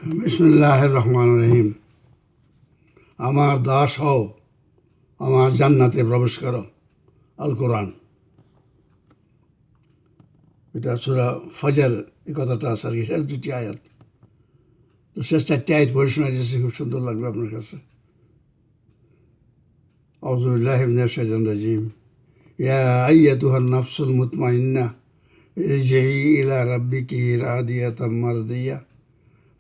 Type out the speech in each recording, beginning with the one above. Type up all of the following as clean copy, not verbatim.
বিসমিল্লাহির রহমানির রহিম। আমার দাস হও, আমার জান্নাতে প্রবেশ করো। আল কোরআন। এটা সূরা ফজর, এই কথাটা আছে আর কি, শেষ দুটি আয়াত। তো শেষ চারটি আয়াত পড়ে শোনা যাচ্ছে, খুব সুন্দর লাগবে আপনার কাছে। আউযু বিল্লাহি মিনাশ শাইতানির রাজিম। ইয়া আইয়াতুহান নাফসুল মুতমাইন্নাহ ইরজিই ইলা রাব্বিকি রাদিয়াতাম মারদিয়াহ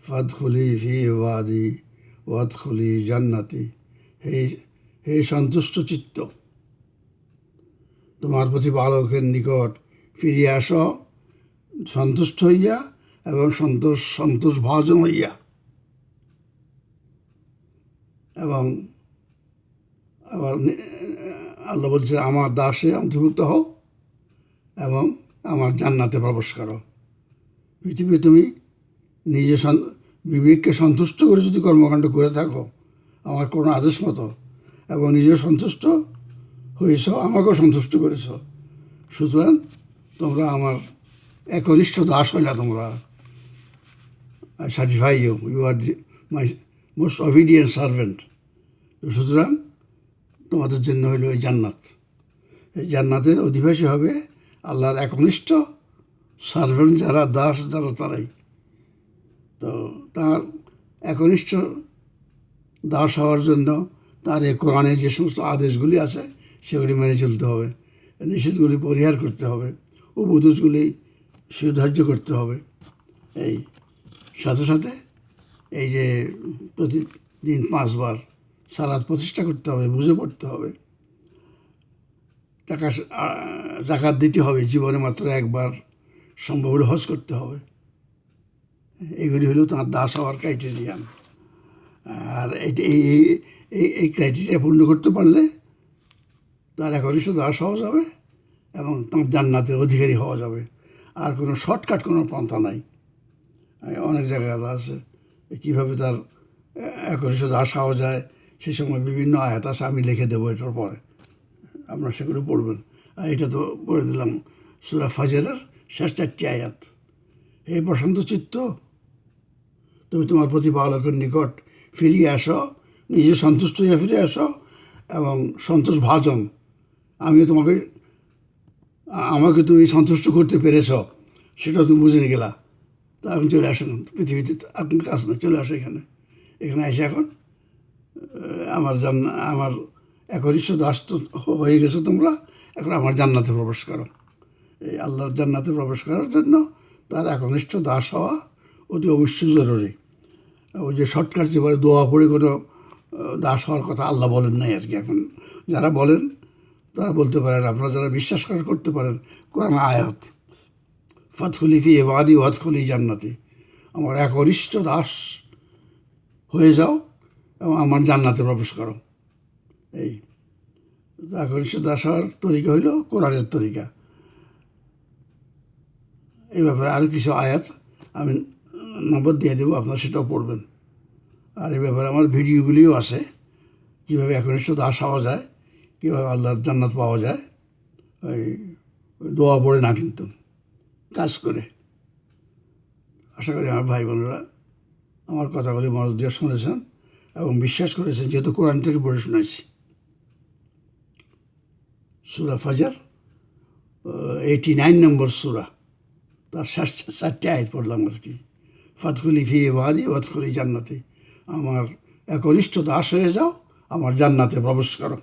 ফাদখুলি ফি ইবাদি ওয়াদখুলি জান্নাতি। হে সন্তুষ্ট চিত্ত, তোমার প্রতিপালকের নিকট ফিরিয়ে আসো সন্তুষ্ট হইয়া এবং সন্তোষ ভাজন হইয়া, এবং আবার আল্লাহ বলছে আমার দাসে অন্তর্ভুক্ত হও এবং আমার জান্নাতে প্রবেশ করো। পৃথিবী তুমি নিজে বিবেককে সন্তুষ্ট করে যদি কর্মকাণ্ড করে থাকো আমার কোনো আদেশ মতো, এবং নিজে সন্তুষ্ট হয়েছ, আমাকেও সন্তুষ্ট করেছ, সুতরাং তোমরা আমার একনিষ্ঠ দাস হইলা। তোমরা I certify you, you are my most obedient servant. সুতরাং তোমাদের জন্য হইল এই জান্নাত। এই জান্নাতের অধিবাসী হবে আল্লাহর একনিষ্ঠ সার্ভেন্ট যারা, দাস যারা, তারাই। তো তার একনিষ্ঠ দাস হওয়ার জন্য তার এই কোরআনে যে সমস্ত আদেশগুলি আছে সেগুলি মেনে চলতে হবে, নিষেধগুলি পরিহার করতে হবে, উপদেশগুলি সুধার্য করতে হবে। এই সাথে সাথে এই যে প্রতিদিন 5 বার সালাত প্রতিষ্ঠা করতে হবে, বুঝে পড়তে হবে, টাকা জাকাত দিতে হবে, জীবনে মাত্র একবার, সম্ভব হলে হজ করতে হবে। এগুলি হলো তার দাস হওয়ার ক্রাইটেরিয়ান। আর এই ক্রাইটেরিয়া পূর্ণ করতে পারলে তার একনিষ্ঠ দাস হওয়া যাবে এবং তার জান্নাতের অধিকারী হওয়া যাবে। আর কোনো শর্টকাট কোনো পন্থা নাই। অনেক জায়গায় আছে কীভাবে তার একনিষ্ঠ দাস হওয়া যায়, সেই সময় বিভিন্ন আয়াত আছে, আমি লিখে দেবো এটার পরে, আপনারা সেগুলো পড়বেন। আর এটা তো পড়ে দিলাম সূরা ফাজরের শেষ 4টি আয়াত। হে প্রশান্ত চিত্ত, তুমি তোমার প্রতিপালকের নিকট ফিরিয়ে আসো, নিজে সন্তুষ্ট হয়ে ফিরে আসো এবং সন্তোষ ভাজন। আমাকে তুমি সন্তুষ্ট করতে পেরেছ, সেটা তুমি বুঝে নিয়ে গেলা। তা এখন চলে আসুন পৃথিবীতে, আপনার কাজ না, চলে আসো এখানে এসে এখন আমার একনিষ্ঠ দাস তো হয়ে গেছো তোমরা, এখন আমার জান্নাতে প্রবেশ করো। এই আল্লাহর জান্নাতে প্রবেশ করার জন্য তার একনিষ্ঠ দাস হওয়া অতি অবশ্যই জরুরি। ওই যে শর্টকাট যেভাবে দোয়া পড়ে কোনো দাস হওয়ার কথা আল্লাহ বলেন নাই আর কি। এখন যারা বলেন তারা বলতে পারেন, আপনারা যারা বিশ্বাস করতে পারেন কোরআন আয়াত, ফাদখুলি ফি ইবাদি ওয়াদখুলি জান্নাতি, আমার একনিষ্ঠ দাস হয়ে যাও এবং আমার জান্নাতে প্রবেশ করো। এই একনিষ্ঠ দাস হওয়ার তরিকা হইল কোরআনের তরিকা। এই ব্যাপারে আরও কিছু আয়াত আমি নম্বর দিয়ে দেবো, আপনারা সেটাও পড়বেন। আর এই ব্যাপারে আমার ভিডিওগুলিও আছে, কীভাবে একনিষ্ঠ দাস হওয়া যায়, কীভাবে আল্লাহর জান্নাত পাওয়া যায়। ওই দোয়া পড়ে না, কিন্তু কাজ করে। আশা করি আমার ভাই বোনেরা আমার কথাগুলি মনোযোগ দিয়ে শুনেছেন এবং বিশ্বাস করেছেন, যেহেতু কোরআন থেকে পড়ে শুনেছি। সূরা ফাজর 89 নম্বর সূরা, তার শেষ 4টি আয়াত পড়লাম আর কি। ফাদখুলি ফি ইবাদি ওয়াদখুলি জান্নাতি, আমার একনিষ্ঠ দাস হয়ে যাও, আমার জান্নাতে প্রবেশ করো।